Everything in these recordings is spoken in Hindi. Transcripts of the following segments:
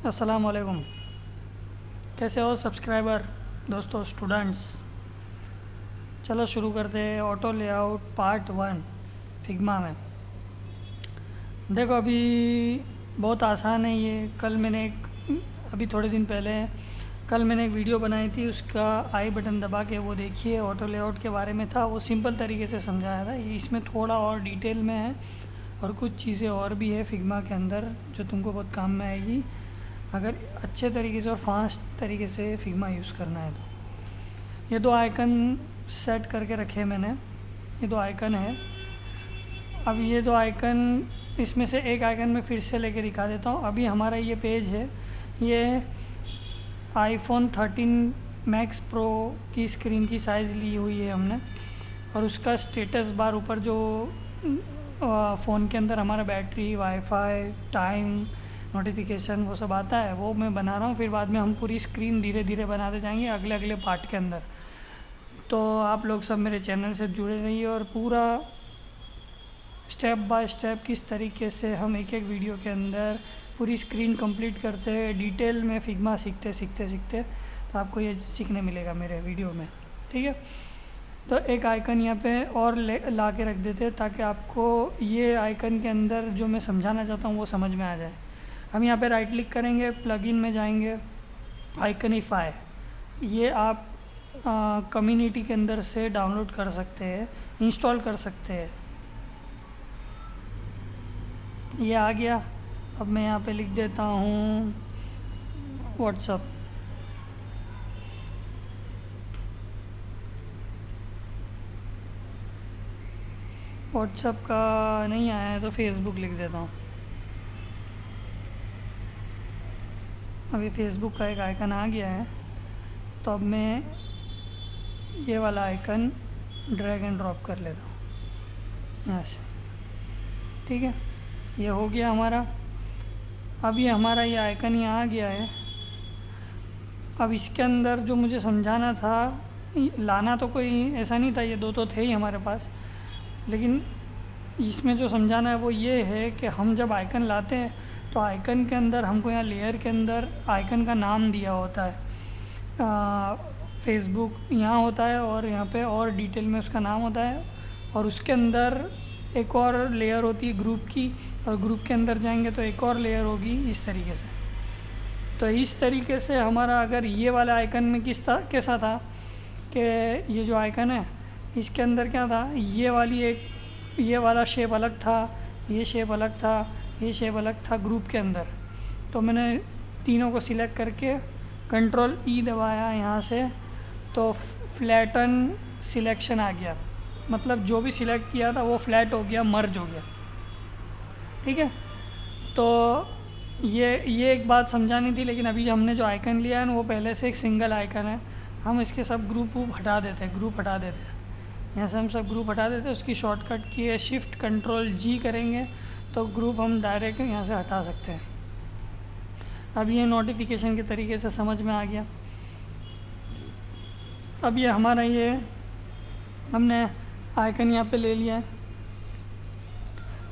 अस्सलाम वालेकुम। कैसे हो सब्सक्राइबर, दोस्तों, स्टूडेंट्स। चलो शुरू करते हैं ऑटो लेआउट पार्ट 1 फिग्मा में। देखो अभी बहुत आसान है ये। अभी थोड़े दिन पहले कल मैंने एक वीडियो बनाई थी, उसका आई बटन दबा के वो देखिए। ऑटो लेआउट के बारे में था, वो सिंपल तरीके से समझाया था। इसमें थोड़ा और डिटेल में है और कुछ चीज़ें और भी है फिग्मा के अंदर जो तुमको बहुत काम में आएगी अगर अच्छे तरीके से और फास्ट तरीके से फिग्मा यूज़ करना है। तो ये दो आइकन सेट करके रखे मैंने। ये दो आइकन है। अब ये दो आइकन, इसमें से एक आइकन में फिर से लेके दिखा देता हूँ। अभी हमारा ये पेज है, ये आईफोन 13 मैक्स प्रो की स्क्रीन की साइज़ ली हुई है हमने, और उसका स्टेटस बार ऊपर जो फ़ोन के अंदर हमारा बैटरी, वाईफाई, टाइम, नोटिफिकेशन वो सब आता है, वो मैं बना रहा हूँ। फिर बाद में हम पूरी स्क्रीन धीरे धीरे बनाते जाएंगे अगले अगले पार्ट के अंदर। तो आप लोग सब मेरे चैनल से जुड़े रहिए और पूरा स्टेप बाय स्टेप किस तरीके से हम एक एक वीडियो के अंदर पूरी स्क्रीन कंप्लीट करते हैं, डिटेल में फिग्मा सीखते सीखते सीखते तो आपको ये सीखने मिलेगा मेरे वीडियो में। ठीक है, तो एक आइकन यहाँ पे और ला के रख देते हैं ताकि आपको ये आइकन के अंदर जो मैं समझाना चाहता हूँ वो समझ में आ जाए। हम यहाँ पे राइट क्लिक करेंगे, प्लगइन में जाएंगे, आइकनिफाई। ये आप कम्युनिटी के अंदर से डाउनलोड कर सकते हैं, इंस्टॉल कर सकते हैं। ये आ गया। अब मैं यहाँ पे लिख देता हूँ व्हाट्सअप। व्हाट्सअप का नहीं आया है तो फेसबुक लिख देता हूँ। अभी फेसबुक का एक आइकन आ गया है, तो अब मैं ये वाला आइकन ड्रैग एंड ड्रॉप कर लेता हूँ यहाँ से। ठीक है, ये हो गया हमारा। अब ये हमारा ये आइकन यहाँ आ गया है। अब इसके अंदर जो मुझे समझाना था, लाना तो कोई ऐसा नहीं था, ये दो तो थे ही हमारे पास, लेकिन इसमें जो समझाना है वो ये है कि हम जब आइकन लाते हैं तो आइकन के अंदर हमको यहाँ लेयर के अंदर आइकन का नाम दिया होता है। फेसबुक यहाँ होता है और यहाँ पे और डिटेल में उसका नाम होता है, और उसके अंदर एक और लेयर होती है ग्रुप की, और ग्रुप के अंदर जाएंगे तो एक और लेयर होगी इस तरीके से। तो इस तरीके से हमारा अगर ये वाला आइकन में कैसा था कि ये जो आइकन है इसके अंदर क्या था, ये वाला शेप अलग था, ये शेप अलग था, ये शेप अलग था ग्रुप के अंदर। तो मैंने तीनों को सिलेक्ट करके कंट्रोल ई दबाया यहाँ से, तो फ्लैटन सिलेक्शन आ गया। मतलब जो भी सिलेक्ट किया था वो फ्लैट हो गया, मर्ज हो गया। ठीक है, तो ये एक बात समझानी थी, लेकिन अभी हमने जो आइकन लिया है ना वो पहले से एक सिंगल आइकन है। हम इसके सब ग्रुप हटा देते हैं, ग्रुप हटा देते हैं। यहाँ से हम सब ग्रुप हटा देते हैं। उसकी शॉर्टकट की है शिफ्ट कंट्रोल जी करेंगे तो ग्रुप हम डायरेक्ट यहाँ से हटा सकते हैं। अब ये नोटिफिकेशन के तरीके से समझ में आ गया। अब ये हमारा ये हमने आइकन यहाँ पे ले लिया है।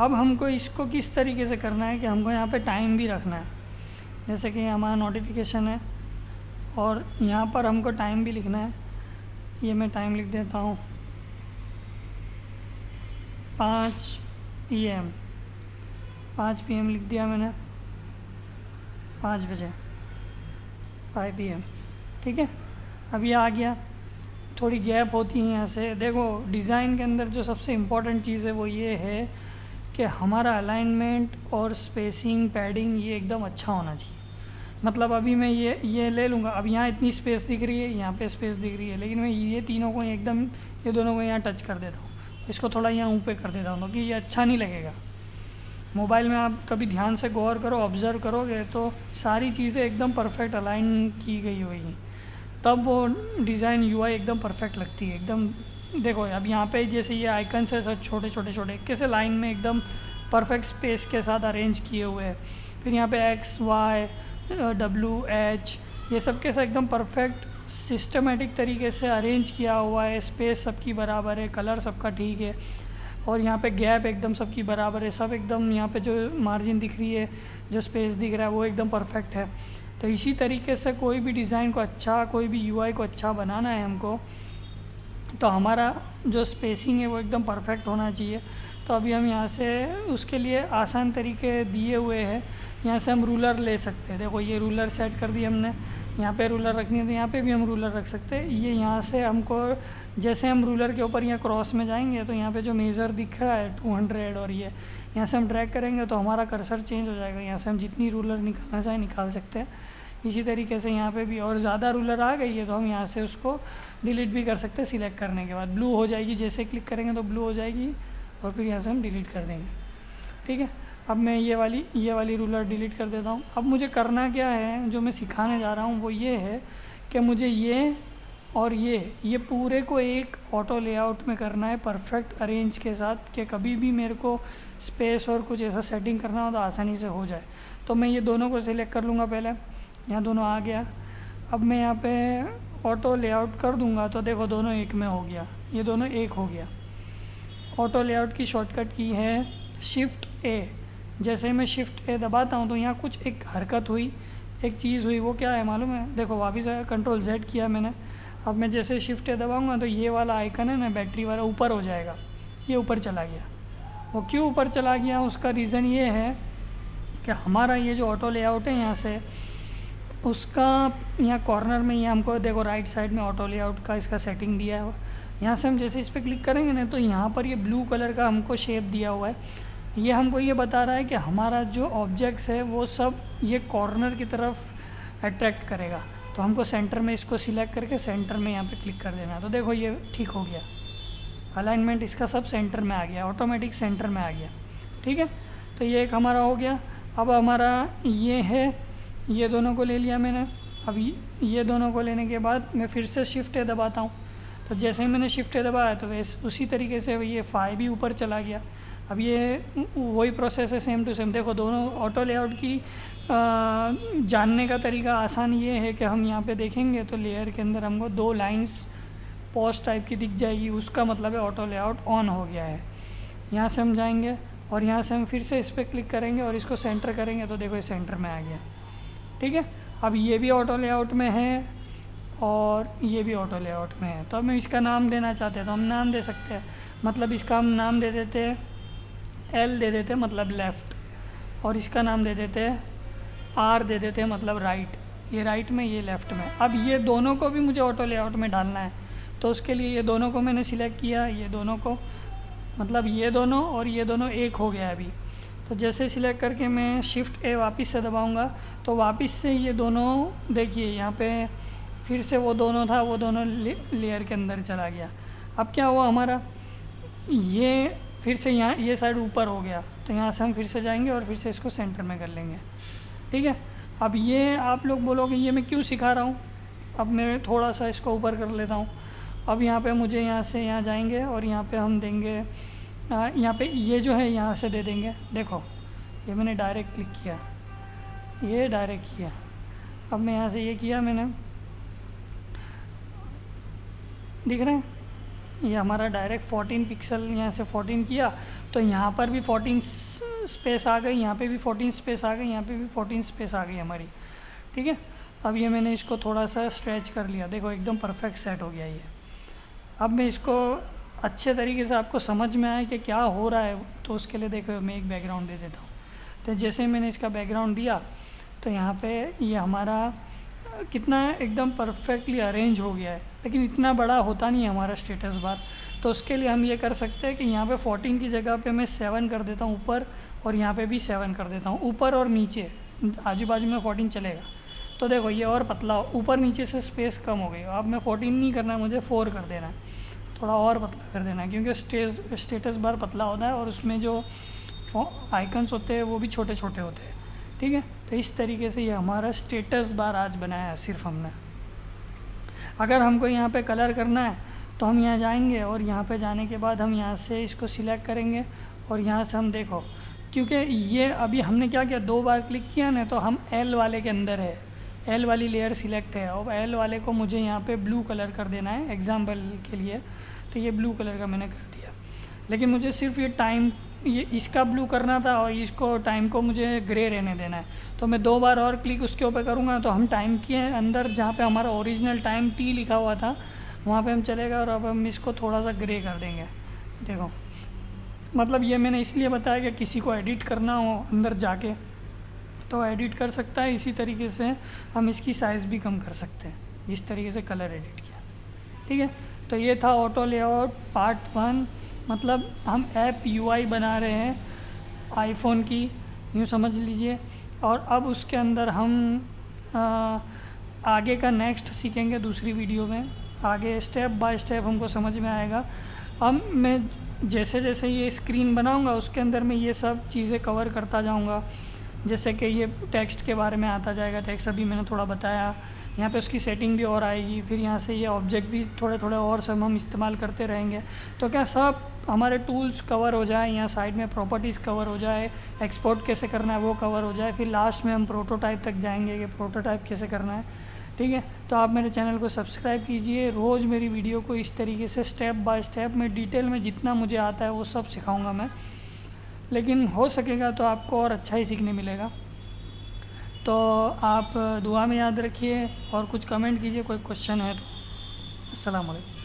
अब हमको इसको किस तरीके से करना है कि हमको यहाँ पे टाइम भी रखना है। जैसे कि हमारा नोटिफिकेशन है और यहाँ पर हमको टाइम भी लिखना है। ये मैं टाइम लिख देता हूँ 5 PM। 5 PM लिख दिया मैंने, 5 बजे, 5 PM। ठीक है, अब ये आ गया। थोड़ी गैप होती है यहाँ से। देखो डिज़ाइन के अंदर जो सबसे इम्पोर्टेंट चीज़ है वो ये है कि हमारा अलाइनमेंट और स्पेसिंग, पैडिंग ये एकदम अच्छा होना चाहिए। मतलब अभी मैं ये ले लूँगा, अब यहाँ इतनी स्पेस दिख रही है, यहाँ पे स्पेस दिख रही है, लेकिन मैं ये तीनों को एकदम, ये दोनों को यहाँ टच कर देता हूँ, इसको थोड़ा यहाँ ऊपर कर देता हूँ क्योंकि ये अच्छा नहीं लगेगा। मोबाइल में आप कभी ध्यान से गौर करो, ऑब्ज़र्व करोगे तो सारी चीज़ें एकदम परफेक्ट अलाइन की गई होगी, तब वो डिज़ाइन UI एकदम परफेक्ट लगती है एकदम। देखो अब यहाँ पे जैसे ये आइकन्स है सब छोटे छोटे छोटे कैसे लाइन में एकदम परफेक्ट स्पेस के साथ अरेंज किए हुए हैं। फिर यहाँ पे X Y W H ये सब कैसा एकदम परफेक्ट सिस्टमेटिक तरीके से अरेंज किया हुआ है। स्पेस सबकी बराबर है, कलर सबका ठीक है, और यहाँ पे गैप एकदम सबकी बराबर है, सब एकदम यहाँ पे जो मार्जिन दिख रही है, जो स्पेस दिख रहा है वो एकदम परफेक्ट है। तो इसी तरीके से कोई भी डिज़ाइन को अच्छा, कोई भी यूआई को अच्छा बनाना है हमको, तो हमारा जो स्पेसिंग है वो एकदम परफेक्ट होना चाहिए। तो अभी हम यहाँ से उसके लिए आसान तरीके दिए हुए हैं। यहाँ से हम रूलर ले सकते हैं। देखो ये रूलर सेट कर दी हमने, यहाँ पे रूलर रखनी है तो यहाँ पे भी हम रूलर रख सकते हैं। ये यहाँ से हमको, जैसे हम रूलर के ऊपर यहाँ क्रॉस में जाएंगे तो यहाँ पे जो मेज़र दिख रहा है 200 और ये यहाँ से हम ड्रैग करेंगे तो हमारा कर्सर चेंज हो जाएगा। यहाँ से हम जितनी रूलर निकालना चाहें निकाल सकते हैं। इसी तरीके से यहाँ पे भी, और ज़्यादा रूलर आ गई है तो हम यहाँ से उसको डिलीट भी कर सकते हैं। सिलेक्ट करने के बाद ब्लू हो जाएगी, जैसे क्लिक करेंगे तो ब्लू हो जाएगी और फिर यहाँ से हम डिलीट कर देंगे। ठीक है, अब मैं ये वाली रूलर डिलीट कर देता हूँ। अब मुझे करना क्या है, जो मैं सिखाने जा रहा हूँ वो ये है कि मुझे ये और ये पूरे को एक ऑटो लेआउट में करना है, परफेक्ट अरेंज के साथ, कि कभी भी मेरे को स्पेस और कुछ ऐसा सेटिंग करना हो तो आसानी से हो जाए। तो मैं ये दोनों को सिलेक्ट कर लूँगा पहले, यहाँ दोनों आ गया। अब मैं यहाँ पे ऑटो लेआउट कर दूँगा तो देखो दोनों एक में हो गया, ये दोनों एक हो गया। ऑटो लेआउट की शॉर्टकट की है शिफ्ट ए। जैसे मैं शिफ्ट ए दबाता हूँ तो यहाँ कुछ एक हरकत हुई, एक चीज़ हुई, वो क्या है मालूम है? देखो वापस कंट्रोल Z किया मैंने। अब मैं जैसे शिफ्ट ए दबाऊँगा तो ये वाला आइकन है ना, बैटरी वाला, ऊपर हो जाएगा। ये ऊपर चला गया। वो क्यों ऊपर चला गया, उसका रीज़न ये है कि हमारा ये जो ऑटो लेआउट है यहाँ से, उसका यहाँ कॉर्नर में, ये हमको देखो राइट साइड में ऑटो लेआउट का इसका सेटिंग दिया है। यहाँ से हम जैसे इस पर क्लिक करेंगे ना तो यहाँ पर ये ब्लू कलर का हमको शेप दिया हुआ है। ये हमको ये बता रहा है कि हमारा जो ऑब्जेक्ट्स है वो सब ये कॉर्नर की तरफ अट्रैक्ट करेगा। तो हमको सेंटर में इसको सिलेक्ट करके सेंटर में यहाँ पे क्लिक कर देना है। तो देखो ये ठीक हो गया, अलाइनमेंट इसका सब सेंटर में आ गया, ऑटोमेटिक सेंटर में आ गया। ठीक है, तो ये एक हमारा हो गया। अब हमारा ये है, ये दोनों को ले लिया मैंने। अब ये दोनों को लेने के बाद मैं फिर से शिफ्ट ए दबाता हूँ। तो जैसे ही मैंने शिफ्ट ए दबाया तो वैसे उसी तरीके से ये 5 भी ऊपर चला गया। अब ये वही प्रोसेस है, सेम टू सेम। देखो दोनों ऑटो लेआउट की जानने का तरीका आसान ये है कि हम यहाँ पे देखेंगे तो लेयर के अंदर हमको 2 लाइंस पोस्ट टाइप की दिख जाएगी, उसका मतलब है ऑटो लेआउट ऑन हो गया है। यहाँ से हम जाएंगे और यहाँ से हम फिर से इस पर क्लिक करेंगे और इसको सेंटर करेंगे तो देखो ये सेंटर में आ गया। ठीक है, अब ये भी ऑटो लेआउट में है और ये भी ऑटो लेआउट में है। तो अब हम इसका नाम देना चाहते हैं तो हम नाम दे सकते हैं। मतलब इसका हम नाम दे देते हैं L दे देते हैं, मतलब लेफ़्ट, और इसका नाम दे देते हैं R दे देते हैं, मतलब राइट। ये राइट में, ये लेफ़्ट में। अब ये दोनों को भी मुझे ऑटो लेआउट में डालना है तो उसके लिए ये दोनों को मैंने सिलेक्ट किया, ये दोनों को, मतलब ये दोनों और ये दोनों एक हो गया अभी। तो जैसे सिलेक्ट करके मैं शिफ्ट ए वापस से दबाऊंगा तो वापस से ये दोनों, देखिए यहाँ पे फिर से वो दोनों था, वो दोनों लेयर के अंदर चला गया। अब क्या हुआ हमारा, ये फिर से यहाँ ये साइड ऊपर हो गया। तो यहाँ से हम फिर से जाएंगे और फिर से इसको सेंटर में कर लेंगे। ठीक है, अब ये आप लोग बोलोगे ये मैं क्यों सिखा रहा हूँ। अब मैं थोड़ा सा इसको ऊपर कर लेता हूँ। अब यहाँ पे मुझे यहाँ से यहाँ जाएंगे और यहाँ पे हम देंगे, यहाँ पे ये जो है यहाँ से दे देंगे। देखो ये मैंने डायरेक्ट क्लिक किया, ये डायरेक्ट किया। अब मैं यहाँ से ये किया मैंने, दिख रहा है ये हमारा डायरेक्ट 14 पिक्सल, यहाँ से 14 किया तो यहाँ पर भी 14 स्पेस आ गई, यहाँ पे भी 14 स्पेस आ गई, यहाँ पे भी 14 स्पेस आ गई हमारी। ठीक है, अब ये मैंने इसको थोड़ा सा स्ट्रेच कर लिया, देखो एकदम परफेक्ट सेट हो गया ये। अब मैं इसको अच्छे तरीके से आपको समझ में आए कि क्या हो रहा है तो उसके लिए देखो मैं एक बैकग्राउंड दे देता हूँ। तो जैसे मैंने इसका बैकग्राउंड दिया तो यहाँ पे ये हमारा कितना एकदम परफेक्टली अरेंज हो गया है, लेकिन इतना बड़ा होता नहीं है हमारा स्टेटस बार। तो उसके लिए हम ये कर सकते हैं कि यहाँ पे 14 की जगह पे मैं 7 कर देता हूँ ऊपर, और यहाँ पे भी 7 कर देता हूँ ऊपर और नीचे, आजू बाजू में 14 चलेगा। तो देखो ये और पतला, ऊपर नीचे से स्पेस कम हो गई। अब मैं 14 नहीं करना है, मुझे 4 कर देना है, थोड़ा और पतला कर देना है, क्योंकि स्टेटस बार पतला होता है और उसमें जो आइकन्स होते हैं वो भी छोटे छोटे होते हैं। ठीक है, तो इस तरीके से ये हमारा स्टेटस बार आज बनाया है सिर्फ हमने। अगर हमको यहाँ पे कलर करना है तो हम यहाँ जाएंगे और यहाँ पे जाने के बाद हम यहाँ से इसको सिलेक्ट करेंगे और यहाँ से हम देखो, क्योंकि ये अभी हमने क्या किया, 2 बार क्लिक किया ना तो हम L वाले के अंदर है, L वाली लेयर सिलेक्ट है। और L वाले को मुझे यहाँ पे ब्लू कलर कर देना है एग्जाम्पल के लिए, तो ये ब्लू कलर का मैंने कर दिया। लेकिन मुझे सिर्फ ये इसका ब्लू करना था और इसको टाइम को मुझे ग्रे रहने देना है। तो मैं 2 बार और क्लिक उसके ऊपर करूँगा तो हम टाइम के अंदर जहाँ पे हमारा ओरिजिनल टाइम टी लिखा हुआ था वहाँ पे हम चलेगा और अब हम इसको थोड़ा सा ग्रे कर देंगे। देखो, मतलब ये मैंने इसलिए बताया कि किसी को एडिट करना हो अंदर जाके तो एडिट कर सकता है। इसी तरीके से हम इसकी साइज़ भी कम कर सकते हैं जिस तरीके से कलर एडिट किया। ठीक है, तो ये था ऑटो लेआउट पार्ट 1। मतलब हम ऐप यूआई बना रहे हैं आईफोन की, यूँ समझ लीजिए। और अब उसके अंदर हम आगे का नेक्स्ट सीखेंगे दूसरी वीडियो में। आगे स्टेप बाय स्टेप हमको समझ में आएगा। अब मैं जैसे जैसे ये स्क्रीन बनाऊंगा उसके अंदर मैं ये सब चीज़ें कवर करता जाऊंगा। जैसे कि ये टेक्स्ट के बारे में आता जाएगा, टेक्स्ट अभी मैंने थोड़ा बताया, यहाँ पे उसकी सेटिंग भी और आएगी। फिर यहाँ से ये ऑब्जेक्ट भी थोड़े थोड़े और सब हम इस्तेमाल करते रहेंगे। तो क्या सब हमारे टूल्स कवर हो जाए, यहाँ साइड में प्रॉपर्टीज़ कवर हो जाए, एक्सपोर्ट कैसे करना है वो कवर हो जाए, फिर लास्ट में हम प्रोटोटाइप तक जाएंगे कि प्रोटोटाइप कैसे करना है। ठीक है, तो आप मेरे चैनल को सब्सक्राइब कीजिए। रोज़ मेरी वीडियो को इस तरीके से स्टेप बाय स्टेप में डिटेल में जितना मुझे आता है वो सब सिखाऊंगा मैं, लेकिन हो सकेगा तो आपको और अच्छा ही सीखने मिलेगा। तो आप दुआ में याद रखिए और कुछ कमेंट कीजिए, कोई क्वेश्चन है तो। अस्सलाम वालेकुम।